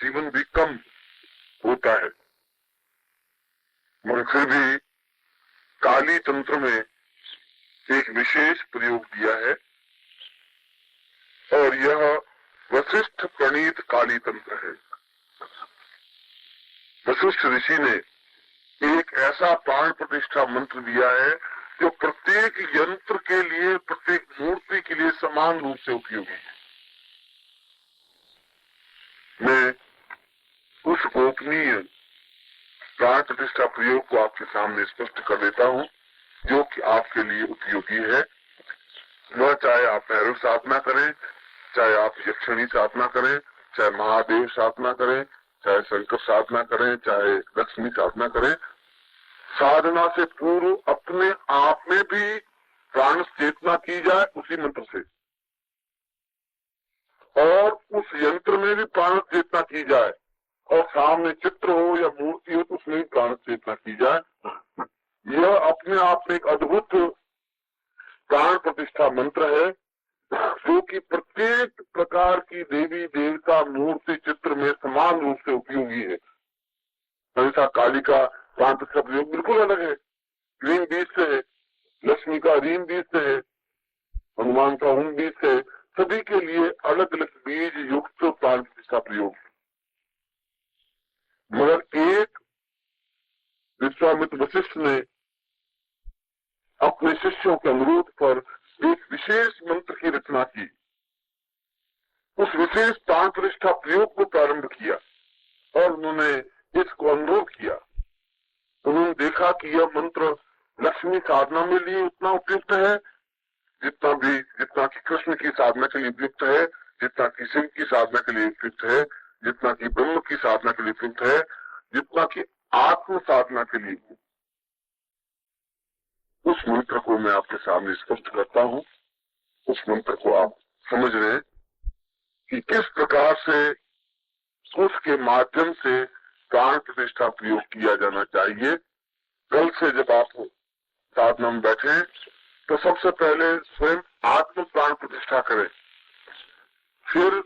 जीवन भी कम होता है, मगर फिर भी काली तंत्र में एक विशेष प्रयोग दिया है और यह वशिष्ठ प्रणीत काली तंत्र है। वशिष्ठ ऋषि ने एक ऐसा प्राण प्रतिष्ठा मंत्र दिया है जो प्रत्येक यंत्र के लिए, प्रत्येक मूर्ति के लिए समान रूप से उपयोगी है। मैं उस गोपनीय प्राण प्रतिष्ठा प्रयोग को आपके सामने स्पष्ट कर देता हूं जो कि आपके लिए उपयोगी है। वह चाहे आप भैरव साधना करें, चाहे आप यक्षिणी साधना करें, चाहे महादेव साधना करें, चाहे शंकर साधना करें, चाहे लक्ष्मी साधना करें, साधना से पूर्व अपने आप में भी प्राण चेतना की जाए उसी मंत्र से, और उस यंत्र में भी प्राण चेतना की जाए, और सामने चित्र हो या मूर्ति हो तो उसमें भी प्राण चेतना की जाए। यह अपने आप में एक अद्भुत प्राण प्रतिष्ठा मंत्र है जो कि प्रत्येक प्रकार की देवी देवता मूर्ति चित्र में समान रूप से उपयोगी है। ऐसा काली का प्राण प्रतिष्ठा प्रयोग बिल्कुल अलग है, रीम बीज से है, लक्ष्मी का रीम बीज से है, हनुमान का हुम बीज से है, सभी के लिए अलग अलग बीज युक्त प्राण प्रतिष्ठा प्रयोग है। मगर एक विश्वामित्र वशिष्ठ ने अपने शिष्यों के अनुरोध पर एक विशेष मंत्र की रचना की, उस विशेष प्राण प्रतिष्ठा प्रयोग को प्रारंभ किया और उन्होंने इसको अनुभव किया। उन्होंने देखा कि यह मंत्र लक्ष्मी साधना में लिए उतना उपयुक्त है जितना कि कृष्ण की साधना के लिए उपयुक्त है, जितना कि शिव की साधना के लिए उपयुक्त है, जितना कि ब्रह्म की साधना के लिए उपयुक्त है, जितना कि आत्म साधना के लिए। उस मंत्र को मैं आपके सामने स्पष्ट करता हूं। उस मंत्र को आप समझ रहे हैं कि किस प्रकार से उसके माध्यम से प्राण प्रतिष्ठा प्रयोग किया जाना चाहिए। कल से जब आप साधना में बैठे तो सबसे पहले स्वयं आत्म प्राण प्रतिष्ठा करें, फिर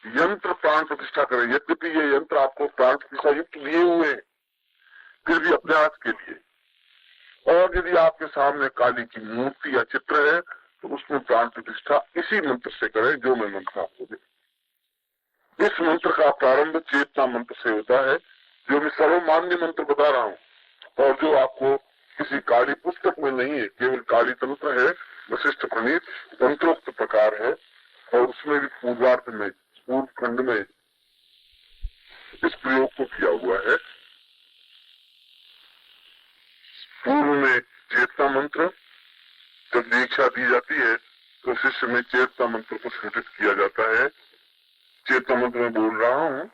यंत्र प्राण प्रतिष्ठा करें। यद्यपि ये यंत्र आपको प्राण प्रतिष्ठा युक्त दिए हुए हैं, फिर भी अभ्यास के लिए। और यदि आपके सामने काली की मूर्ति या चित्र है तो उसमें प्राण प्रतिष्ठा इसी मंत्र से करें जो मैं मंत्र आपको दे। इस मंत्र का प्रारंभ चेतना मंत्र से होता है जो मैं सर्वमान्य मंत्र बता रहा हूं और जो आपको किसी काली पुस्तक में नहीं है, केवल काली तंत्र है, वशिष्ठ प्रणीत तंत्रोक्त प्रकार है। और उसमें भी पूर्वार्थ में, पूर्व खंड में इस प्रयोग को किया हुआ है। पूर्व में चेतना मंत्र, जब दीक्षा दी जाती है तो शिष्य में चेतना मंत्र को संचित किया जाता है। चेतना मंत्र में बोल रहा हूं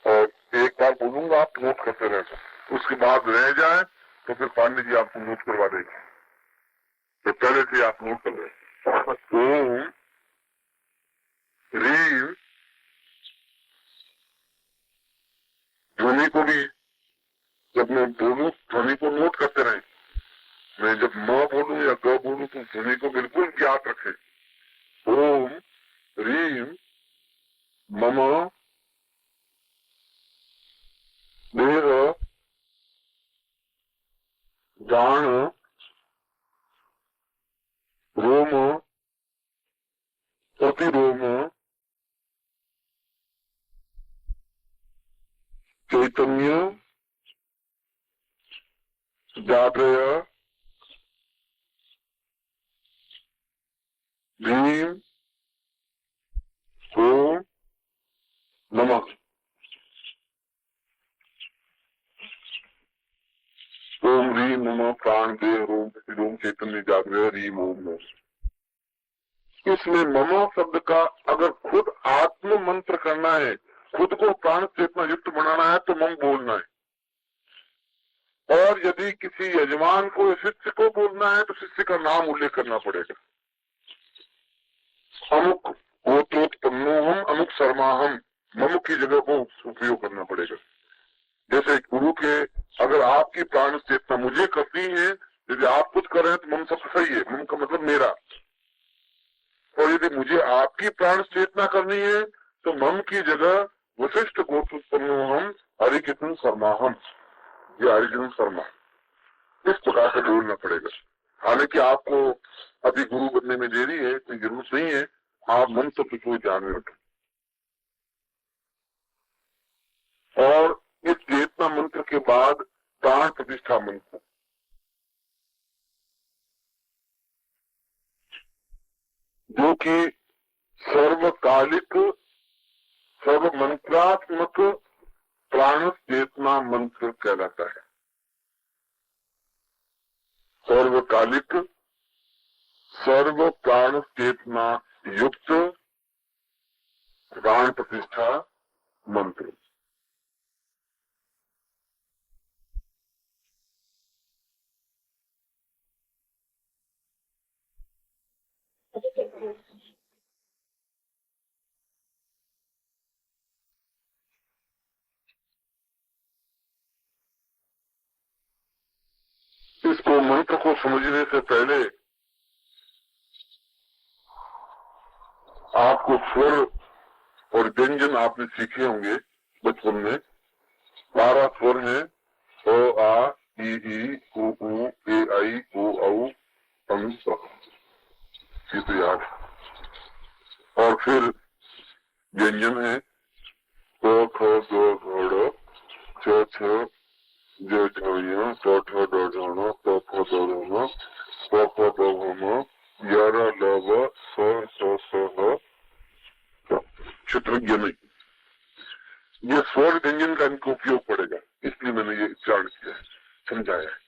और एक बार बोलूंगा, आप नोट करते रहना। उसके बाद रह जाए तो फिर पांडे जी आपको नोट करवा देंगे, तो पहले से आप नोट कर रहे। ओम रीम, ध्वनि को भी जब मैं बोलूं ध्वनि को नोट करते रहे। मैं जब म बोलूं या ग बोलूं तो ध्वनि को बिल्कुल ज्ञात रखें। ओम रीम मम देह गाण रोम प्रतिरोम चैतन्य जागृय भीम ओम नमः। ओम रीम नमः प्राण देह रोम प्रतिरोम चैतन्य जागृय रीम ओम नमः। इसमें मम शब्द का अगर खुद आत्म मंत्र करना है, खुद को प्राण चेतना युक्त बनाना है तो मम बोलना है। और यदि किसी यजमान को या शिष्य को बोलना है तो शिष्य का नाम उल्लेख करना पड़ेगा। अमुक गोत्रोत्पन्नोहम अमुक शर्माहम, मम की जगह को उपयोग करना पड़ेगा। जैसे गुरु के अगर आपकी प्राण चेतना मुझे करनी है, यदि आप कुछ कर रहे हैं तो मम सब सही है, मम का मतलब मेरा। और यदि मुझे आपकी प्राण चेतना करनी है तो मम की जगह वशिष्ठ गोत्रोत्पन्नो हम हरिकितन शर्माहम, ये हरिकितन शर्मा, इस प्रकार से जोड़ना पड़ेगा। हालांकि आपको अभी गुरु बनने में देरी है, कोई जरूरत नहीं है, आप मंत्र पे कोई ध्यान में रखें। और इस चेतना मंत्र के बाद प्राण प्रतिष्ठा मंत्र, जो कि सर्वकालिक सर्वमंत्रात्मक प्राण चेतना मंत्र कहलाता है। सर्वकालिक सर्व प्राण चेतना युक्त प्राण प्रतिष्ठा मंत्र। इसको मंत्र को समझने से पहले आपको स्वर और व्यंजन आपने सीखे होंगे बचपन में। 12 स्वर हैं, अ आ ई उ ए आई ओ औ अं स, ये तो याद है। और फिर व्यंजन है क ख ग घ ड़ च छ ज झ ञ ट ठ ड ढ ण प फ द ध न प फ ब भ म य र ल व स स ह क्षेत्रज्ञ नहीं। ये स्वर व्यंजन का इनको उपयोग पड़ेगा, इसलिए मैंने ये उच्चारण किया है, समझाया है।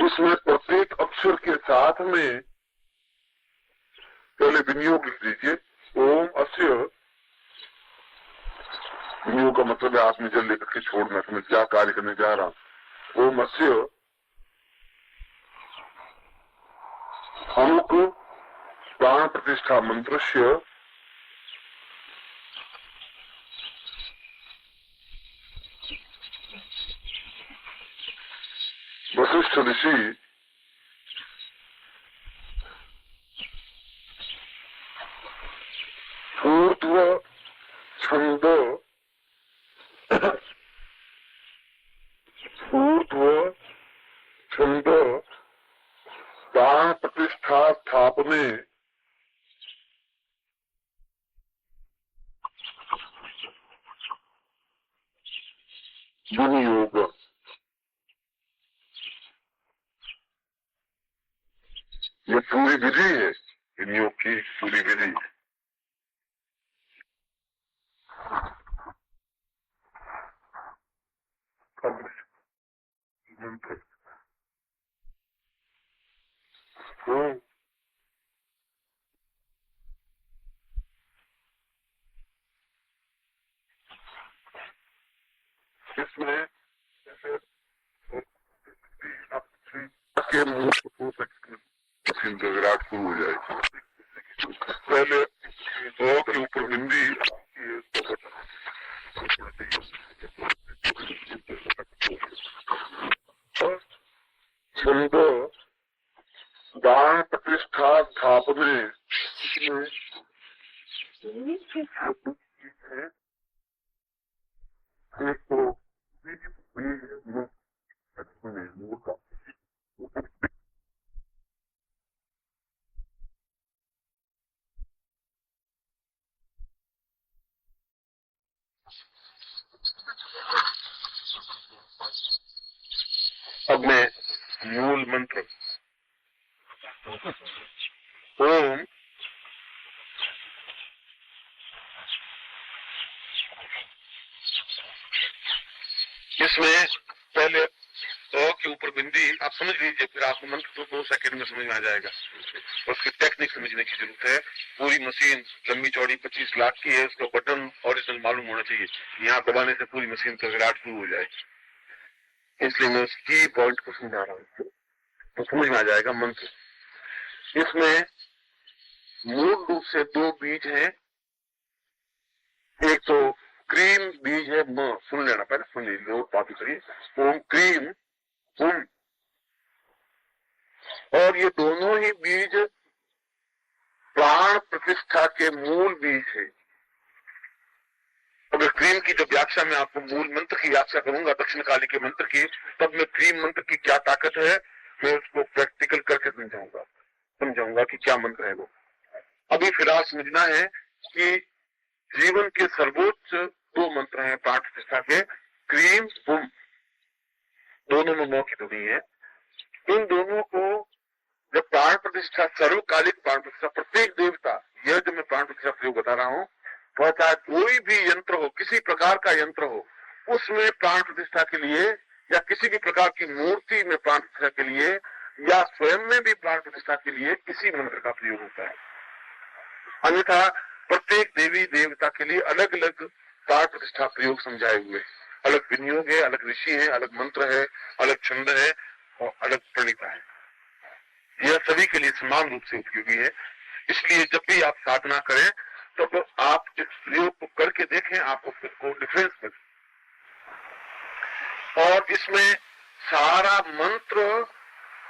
उसमें प्रत्येक अक्षर के साथ में पहले विनियोग लिख लीजिए, ओम अस्य। विनियोग का मतलब है आपने जल लेकर के छोड़ना, तो मैं क्या कार्य करने जा रहा हूं। ओम अस्य अमुक प्राण प्रतिष्ठा मंत्रस्य वशिष्ठ ऋषि ऊर्ध्व छंद ऊर्ध्व छंद प्राण प्रतिष्ठा स्थापने विनियोग, ये पूरी विधि है, विनियोग की पूरी विधि। इसमें के मुंह का विराट शुरू हो जाएगा। पहले ओ के ऊपर बिंदी छंद दान प्रतिष्ठा स्थापने अब मैं मूल मंत्र ओम इसमें पहले ओ के ऊपर बिंदी आप समझ लीजिए, फिर आपको मंत्र तो 2 सेकंड में समझ में आ जाएगा। उसकी टेक्निक समझने की जरूरत है। पूरी मशीन लंबी चौड़ी 25 लाख की है, उसका बटन ओरिजिनल मालूम होना चाहिए। यहाँ दबाने से पूरी मशीन का विराट शुरू हो जाए, इसलिए मैं उसकी पॉइंट को समझा रहा हूँ, तो समझ में आ जाएगा मंत्र। इसमें मूल रूप से 2 बीज हैं। एक तो क्रीम बीज है, म सुन लेना, पहले सुन लीजिए, बात करिए। ओम क्रीम उम, और ये दोनों ही बीज प्राण प्रतिष्ठा के मूल बीज है। क्रीम की जब व्याख्या में आपको मूल मंत्र की व्याख्या करूंगा, दक्षिण काली के मंत्र की, तब मैं क्रीम मंत्र की क्या ताकत है मैं उसको प्रैक्टिकल करके समझाऊंगा कि क्या मंत्र है वो। अभी फिलहाल समझना है कि जीवन के सर्वोच्च दो मंत्र हैं प्राण प्रतिष्ठा के, क्रीम बुम, दोनों में मौ की ध्वनि है। इन दोनों को जब प्राण प्रतिष्ठा, सर्वकालिक प्राण प्रतिष्ठा, प्रत्येक देवता, यह जो मैं प्राण प्रतिष्ठा प्रयोग बता रहा हूँ, वह चाहे कोई भी यंत्र हो, किसी प्रकार का यंत्र हो, उसमें प्राण प्रतिष्ठा के लिए या किसी भी प्रकार की मूर्ति में प्राण प्रतिष्ठा के लिए या स्वयं में भी प्राण प्रतिष्ठा के लिए इसी मंत्र का प्रयोग होता है। अन्यथा प्रत्येक देवी देवता के लिए अलग अलग प्राण प्रतिष्ठा प्रयोग समझाए हुए, अलग विनियोग है, अलग ऋषि है, अलग मंत्र है, अलग छंद है और अलग प्रणीता है। यह सभी के लिए समान रूप से उपयोगी है। इसलिए जब भी आप साधना करें तो आप इस प्रयोग को करके देखें, आपको खुद को डिफरेंस मिले। और इसमें सारा मंत्र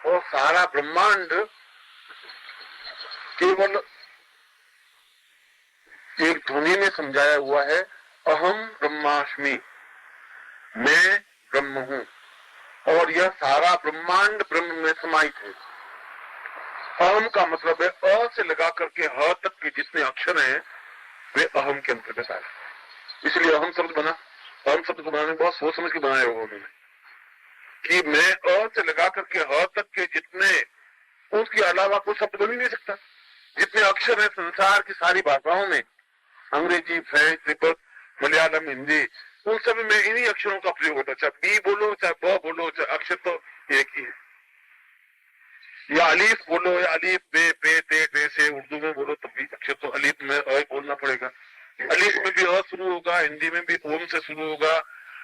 और सारा ब्रह्मांड केवल एक ध्वनि में समझाया हुआ है, अहम ब्रह्मास्मि, मैं ब्रह्म हूं। और यह सारा ब्रह्मांड ब्रह्म में समाहित है। अहम का मतलब है अ से लगा करके ह तक के जितने अक्षर हैं वे अहम के अंतर्गत आए, इसलिए अहम शब्द बना। अहम शब्द को बनाने बहुत सोच समझ के बनाया होगा उन्होंने कि मैं अ से लगा करके ह तक के जितने, उसके अलावा कोई शब्द बन ही नहीं सकता। जितने अक्षर है संसार की सारी भाषाओं में, अंग्रेजी, फ्रेंच, तिब्बत, मलयालम, हिंदी, उन सब में इन्हीं अक्षरों का प्रयोग होता है। चाहे बी बोलो, चाहे ब बोलो, चाहे अक्षर तो एक ही है। या अलीफ बोलो या अलीफ बे पे ते टे से उर्दू में बोलो तब भी अक्षर तो अलीफ में अ बोलना पड़ेगा। अलीफ में भी अ शुरू होगा, हिंदी में भी ओम से शुरू होगा,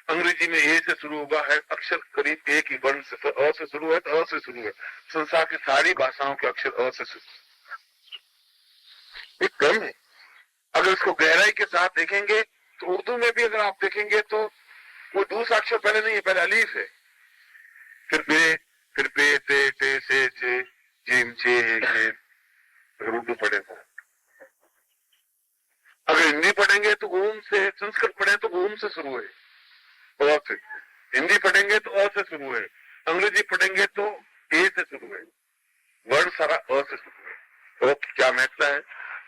अंग्रेजी में ए से शुरू होगा। है अक्षर करीब एक ही वर्ण से, तो अ से शुरू है तो अ से शुरू है। संसार की सारी भाषाओं के अक्षर अ से शुरू। एक क्रम है। अगर इसको गहराई के साथ देखेंगे तो उर्दू में भी अगर आप देखेंगे तो वो दूसरा अक्षर पहले नहीं है, पहले अलीफ है, फिर बे, फिर पे ते टे से चे जिम चे है। अगर उर्दू पढ़े तो, अगर हिंदी पढ़ेंगे तो ओम से, संस्कृत पढ़े तो ओम से शुरू है, अ से। हिंदी पढ़ेंगे तो अ से शुरू है, अंग्रेजी पढ़ेंगे तो ए से शुरू है। वर्ण सारा अ से शुरू है। तो क्या महत्व है,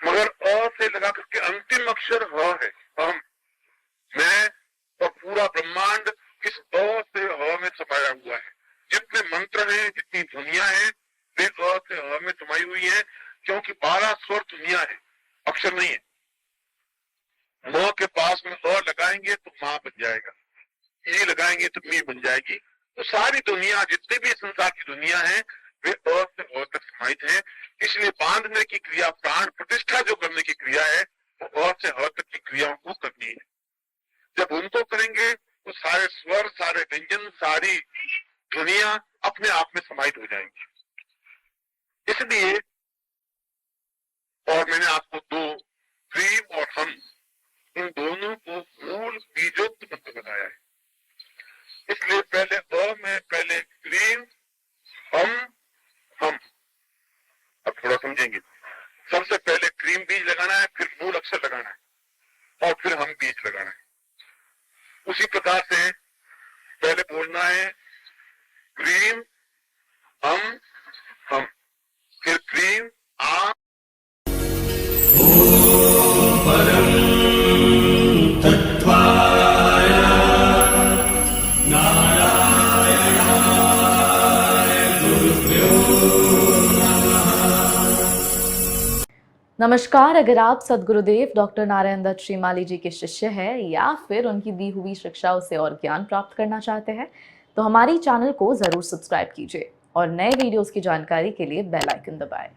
मगर अ से लगा करके अंतिम अक्षर ह है, हम, मैं और पूरा ब्रह्मांड इस अ से ह में समाया हुआ है। जितने मंत्र हैं, जितनी ध्वनियां हैं, वे अ से ह में समाई हुई है, क्योंकि 12 स्वर दुनिया है, अक्षर नहीं है। म के पास में अ लगाएंगे तो मां बन जाएगा, ई लगाएंगे तो मी बन जाएगी। तो सारी दुनिया, जितने भी संसार की दुनिया है, वे अ से अ तक समाहित है। इसलिए बांधने की क्रिया, प्राण प्रतिष्ठा जो करने की क्रिया है, वो अ से अ तक की क्रियाओं को करनी है। जब उनको करेंगे तो सारे स्वर, सारे व्यंजन, सारी दुनिया अपने आप में समाहित हो जाएंगी। इसलिए, और मैंने आपको दो, क्रीम और हम, इन दोनों को मूल बीजोक्त मंत्र बताया है। इसलिए पहले अ में पहले क्रीम, हम। अब थोड़ा समझेंगे। सबसे पहले क्रीम बीज लगाना है, फिर मूल अक्षर लगाना है और फिर हम बीज लगाना है। उसी प्रकार से पहले बोलना है क्रीम हम, फिर क्रीम आ। नमस्कार। अगर आप सद्गुरुदेव डॉक्टर नारायण दत्त श्रीमाली जी के शिष्य हैं या फिर उनकी दी हुई शिक्षाओं से और ज्ञान प्राप्त करना चाहते हैं तो हमारी चैनल को जरूर सब्सक्राइब कीजिए और नए वीडियोस की जानकारी के लिए बेल आइकन दबाएं।